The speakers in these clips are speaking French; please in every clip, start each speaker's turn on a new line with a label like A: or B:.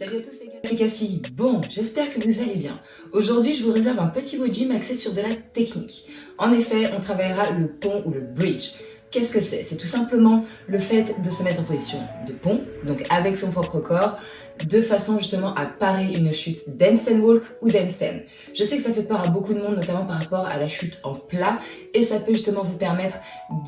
A: Salut à tous, c'est Cassie. Bon, j'espère que vous allez bien. Aujourd'hui, je vous réserve un petit mot gym axé sur de la technique. En effet, on travaillera le pont ou le bridge. Qu'est-ce que c'est? C'est tout simplement le fait de se mettre en position de pont, donc avec son propre corps, de façon justement à parer une chute d'handstand walk ou d'handstand. Je sais que ça fait peur à beaucoup de monde, notamment par rapport à la chute en plat, et ça peut justement vous permettre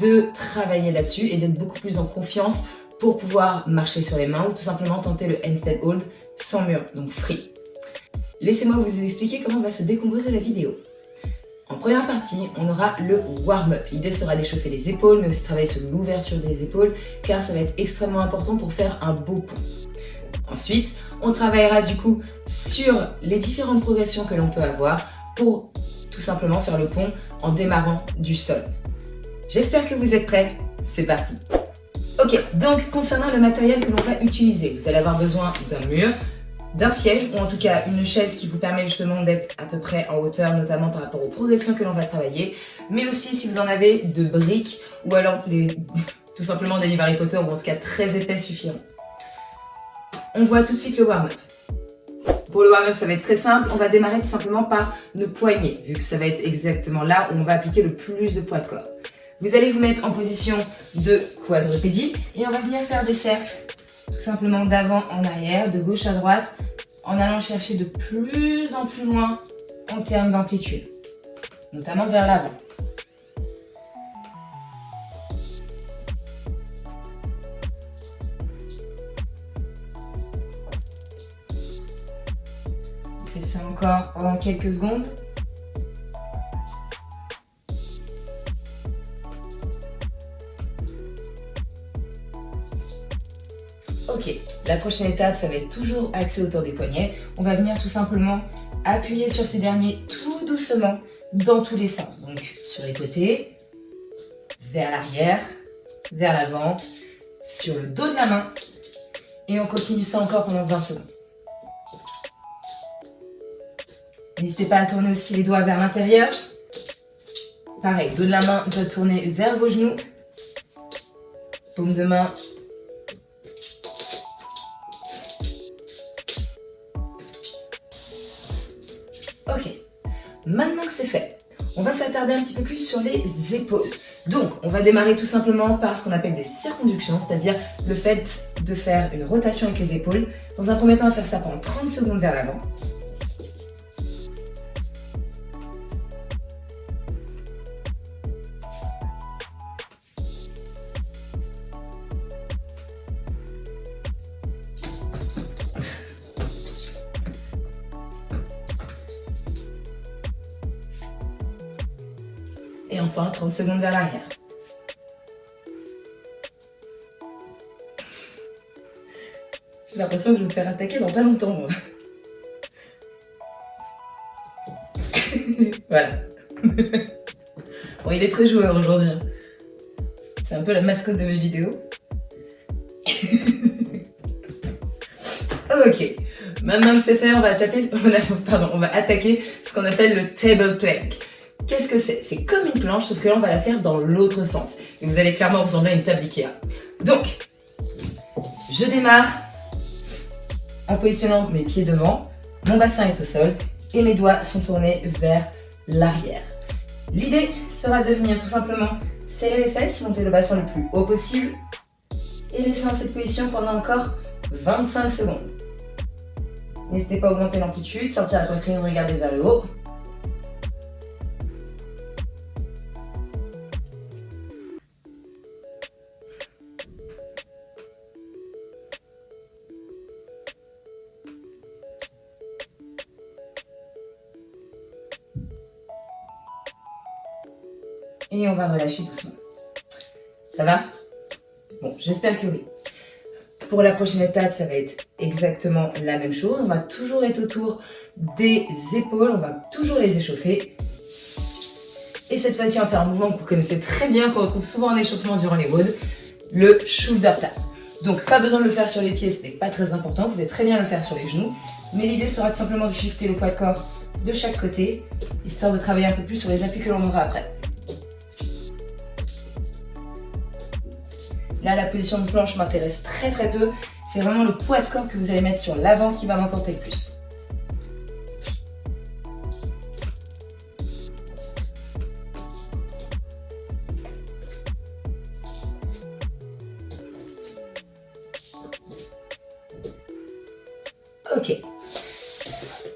A: de travailler là-dessus et d'être beaucoup plus en confiance pour pouvoir marcher sur les mains ou tout simplement tenter le handstand hold sans mur, donc free. Laissez-moi vous expliquer comment va se décomposer la vidéo. En première partie, on aura le warm-up. L'idée sera d'échauffer les épaules, mais aussi travailler sur l'ouverture des épaules, car ça va être extrêmement important pour faire un beau pont. Ensuite, on travaillera du coup sur les différentes progressions que l'on peut avoir pour tout simplement faire le pont en démarrant du sol. J'espère que vous êtes prêts, c'est parti! Ok, donc concernant le matériel que l'on va utiliser, vous allez avoir besoin d'un mur, d'un siège ou en tout cas une chaise qui vous permet justement d'être à peu près en hauteur, notamment par rapport aux progressions que l'on va travailler, mais aussi si vous en avez de briques ou alors tout simplement des livres Harry Potter ou en tout cas très épais suffiront. On voit tout de suite le warm-up. Pour le warm-up, ça va être très simple, on va démarrer tout simplement par nos poignets, vu que ça va être exactement là où on va appliquer le plus de poids de corps. Vous allez vous mettre en position de quadrupédie et on va venir faire des cercles, tout simplement d'avant en arrière, de gauche à droite, en allant chercher de plus en plus loin en termes d'amplitude, notamment vers l'avant. On fait ça encore pendant quelques secondes. Ok, la prochaine étape, ça va être toujours axé autour des poignets. On va venir tout simplement appuyer sur ces derniers tout doucement dans tous les sens. Donc sur les côtés, vers l'arrière, vers l'avant, sur le dos de la main. Et on continue ça encore pendant 20 secondes. N'hésitez pas à tourner aussi les doigts vers l'intérieur. Pareil, dos de la main doit tourner vers vos genoux. Paume de main. Ok, maintenant que c'est fait, on va s'attarder un petit peu plus sur les épaules. Donc, on va démarrer tout simplement par ce qu'on appelle des circonductions, c'est-à-dire le fait de faire une rotation avec les épaules. Dans un premier temps, on va faire ça pendant 30 secondes vers l'avant. Et enfin, 30 secondes vers l'arrière. J'ai l'impression que je vais me faire attaquer dans pas longtemps, moi. Voilà. Bon, il est très joueur aujourd'hui. C'est un peu la mascotte de mes vidéos. Ok. Maintenant que c'est fait, on va attaquer ce qu'on appelle le table plank. Qu'est-ce que c'est? C'est comme une planche, sauf que là, on va la faire dans l'autre sens. Et vous allez clairement ressembler à une table Ikea. Donc, je démarre en positionnant mes pieds devant, mon bassin est au sol et mes doigts sont tournés vers l'arrière. L'idée sera de venir tout simplement serrer les fesses, monter le bassin le plus haut possible et laisser dans cette position pendant encore 25 secondes. N'hésitez pas à augmenter l'amplitude, sortir la poitrine, regarder vers le haut. Et on va relâcher doucement. Ça va? Bon, j'espère que oui. Pour la prochaine étape, ça va être exactement la même chose. On va toujours être autour des épaules, on va toujours les échauffer. Et cette fois-ci, on va faire un mouvement que vous connaissez très bien, qu'on retrouve souvent en échauffement durant les WOD, le shoulder tap. Donc, pas besoin de le faire sur les pieds, ce n'est pas très important. Vous pouvez très bien le faire sur les genoux. Mais l'idée sera tout simplement de shifter le poids de corps de chaque côté, histoire de travailler un peu plus sur les appuis que l'on aura après. Là, la position de planche m'intéresse très très peu. C'est vraiment le poids de corps que vous allez mettre sur l'avant qui va m'importer le plus. Ok.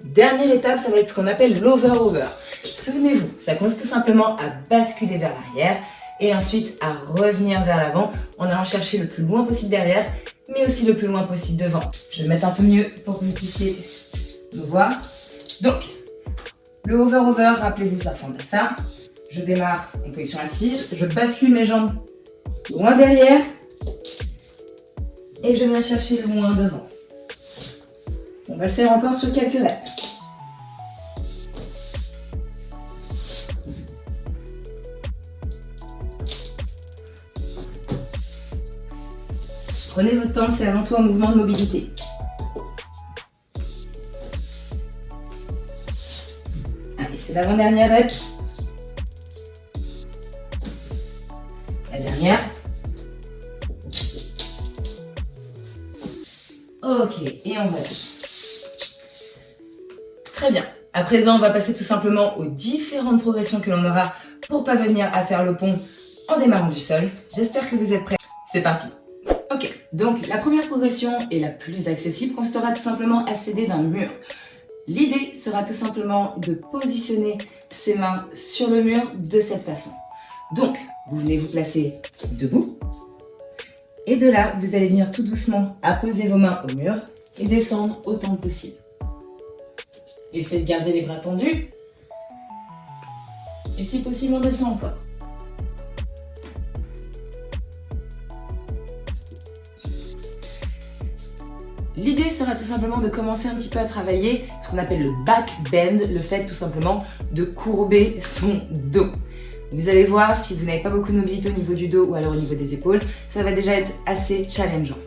A: Dernière étape, ça va être ce qu'on appelle l'over-over. Souvenez-vous, ça consiste tout simplement à basculer vers l'arrière et ensuite à revenir vers l'avant en allant chercher le plus loin possible derrière, mais aussi le plus loin possible devant. Je vais mettre un peu mieux pour que vous puissiez me voir. Donc, le over-over, rappelez-vous, ça ressemble à ça. Je démarre en position assise, je bascule mes jambes loin derrière et je viens chercher le loin devant. On va le faire encore sur quelques reps. Prenez votre temps, c'est avant tout un mouvement de mobilité. Allez, c'est l'avant-dernière rep. La dernière. Ok, et on relâche. Très bien. À présent, on va passer tout simplement aux différentes progressions que l'on aura pour parvenir à faire le pont en démarrant du sol. J'espère que vous êtes prêts. C'est parti. Ok, donc la première progression et la plus accessible consistera tout simplement à s'aider d'un mur. L'idée sera tout simplement de positionner ses mains sur le mur de cette façon. Donc, vous venez vous placer debout. Et de là, vous allez venir tout doucement apposer vos mains au mur et descendre autant que possible. Essayez de garder les bras tendus. Et si possible, on descend encore. L'idée sera tout simplement de commencer un petit peu à travailler ce qu'on appelle le back bend, le fait tout simplement de courber son dos. Vous allez voir, si vous n'avez pas beaucoup de mobilité au niveau du dos ou alors au niveau des épaules, ça va déjà être assez challengeant.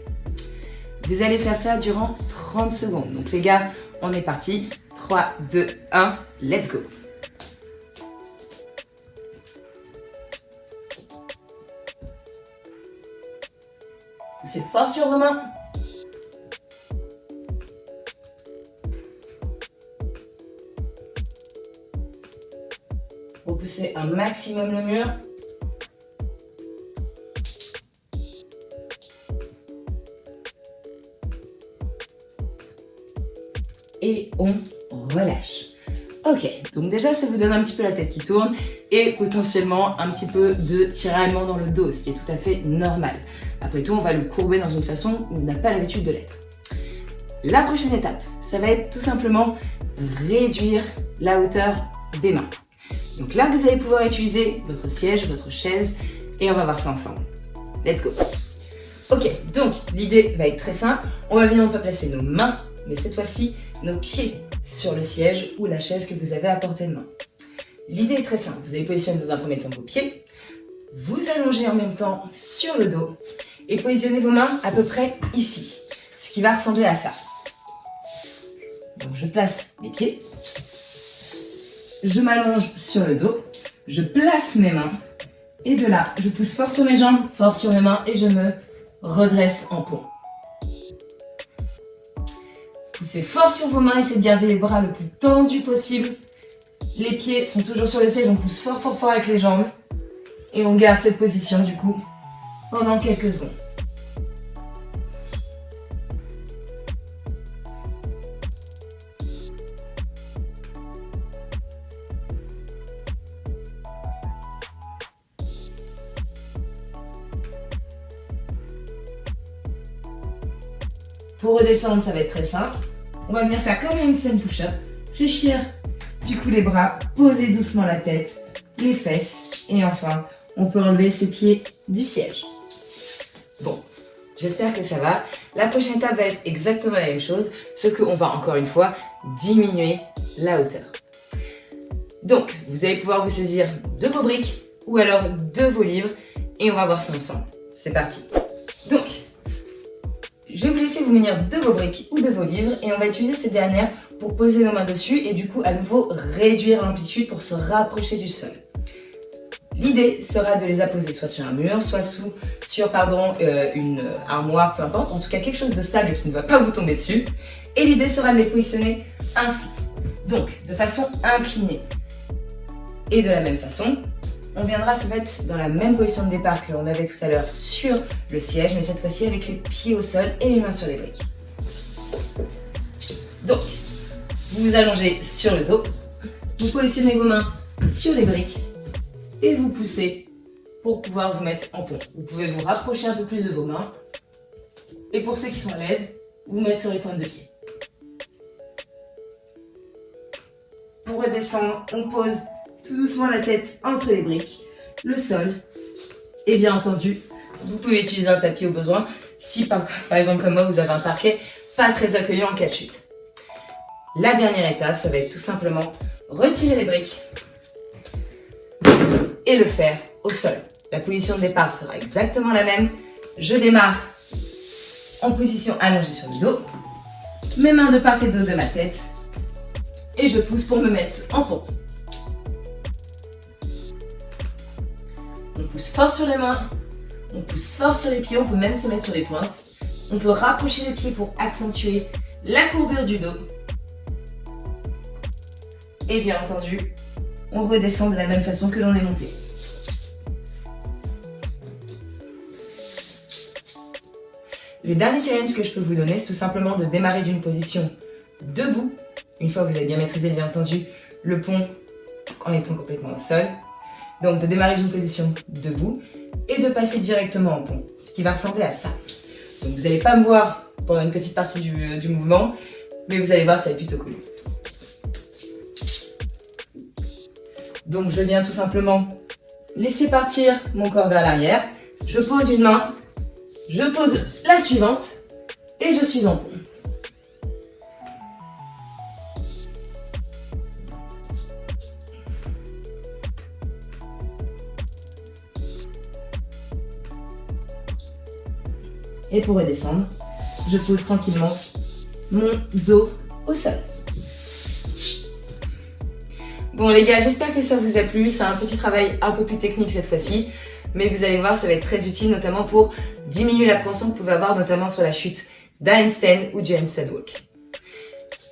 A: Vous allez faire ça durant 30 secondes. Donc les gars, on est parti. 3, 2, 1, let's go! Poussez fort sur vos mains. Repoussez un maximum le mur. Et on relâche. Ok, donc déjà ça vous donne un petit peu la tête qui tourne et potentiellement un petit peu de tiraillement dans le dos, ce qui est tout à fait normal. Après tout, on va le courber dans une façon où on n'a pas l'habitude de l'être. La prochaine étape, ça va être tout simplement réduire la hauteur des mains. Donc là, vous allez pouvoir utiliser votre siège, votre chaise et on va voir ça ensemble. Let's go! Ok, donc l'idée va être très simple. On va venir placer nos mains, mais cette fois-ci, nos pieds sur le siège ou la chaise que vous avez à portée de main. L'idée est très simple. Vous allez positionner dans un premier temps vos pieds, vous allongez en même temps sur le dos et positionnez vos mains à peu près ici, ce qui va ressembler à ça. Donc je place mes pieds, je m'allonge sur le dos, je place mes mains et de là, je pousse fort sur mes jambes, fort sur mes mains et je me redresse en pont. Poussez fort sur vos mains, essayez de garder les bras le plus tendus possible. Les pieds sont toujours sur le siège, on pousse fort fort fort avec les jambes. Et on garde cette position du coup pendant quelques secondes. Pour redescendre, ça va être très simple. On va venir faire comme une scène push-up. Fléchir du coup les bras, poser doucement la tête, les fesses. Et enfin, on peut enlever ses pieds du siège. Bon, j'espère que ça va. La prochaine étape va être exactement la même chose, sauf qu'on va encore une fois diminuer la hauteur. Donc, vous allez pouvoir vous saisir de vos briques ou alors de vos livres et on va voir ça ensemble. C'est parti. Donc, je vais vous laisser vous munir de vos briques ou de vos livres et on va utiliser ces dernières pour poser nos mains dessus et du coup à nouveau réduire l'amplitude pour se rapprocher du sol. L'idée sera de les apposer soit sur un mur, soit sur une armoire, peu importe, en tout cas quelque chose de stable et qui ne va pas vous tomber dessus. Et l'idée sera de les positionner ainsi, donc de façon inclinée. Et de la même façon, on viendra se mettre dans la même position de départ que l'on avait tout à l'heure sur le siège, mais cette fois-ci avec les pieds au sol et les mains sur les briques. Donc, vous vous allongez sur le dos, vous positionnez vos mains sur les briques et vous poussez pour pouvoir vous mettre en pont. Vous pouvez vous rapprocher un peu plus de vos mains et pour ceux qui sont à l'aise, vous mettre sur les pointes de pied. Pour redescendre, on pose tout doucement la tête entre les briques, le sol et bien entendu, vous pouvez utiliser un tapis au besoin si par exemple comme moi vous avez un parquet pas très accueillant en cas de chute. La dernière étape, ça va être tout simplement retirer les briques et le faire au sol. La position de départ sera exactement la même. Je démarre en position allongée sur le dos, mes mains de part et d'autre de ma tête et je pousse pour me mettre en pont. On pousse fort sur les mains, on pousse fort sur les pieds, on peut même se mettre sur les pointes. On peut rapprocher les pieds pour accentuer la courbure du dos. Et bien entendu, on redescend de la même façon que l'on est monté. Le dernier challenge que je peux vous donner, c'est tout simplement de démarrer d'une position debout, une fois que vous avez bien maîtrisé bien entendu le pont en étant complètement au sol. Donc de démarrer d'une position debout et de passer directement en pont, ce qui va ressembler à ça. Donc vous n'allez pas me voir pendant une petite partie du mouvement, mais vous allez voir, ça va être plutôt cool. Donc je viens tout simplement laisser partir mon corps vers l'arrière, je pose une main, je pose la suivante et je suis en pont. Et pour redescendre, je pose tranquillement mon dos au sol. Bon les gars, j'espère que ça vous a plu. C'est un petit travail un peu plus technique cette fois-ci. Mais vous allez voir, ça va être très utile, notamment pour diminuer l'appréhension que vous pouvez avoir, notamment sur la chute d'un handstand ou du handstand walk.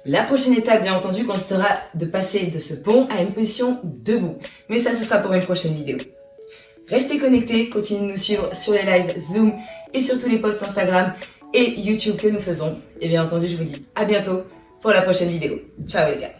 A: La prochaine étape, bien entendu, consistera de passer de ce pont à une position debout. Mais ça, ce sera pour une prochaine vidéo. Restez connectés, continuez de nous suivre sur les lives Zoom et sur tous les posts Instagram et YouTube que nous faisons. Et bien entendu, je vous dis à bientôt pour la prochaine vidéo. Ciao les gars!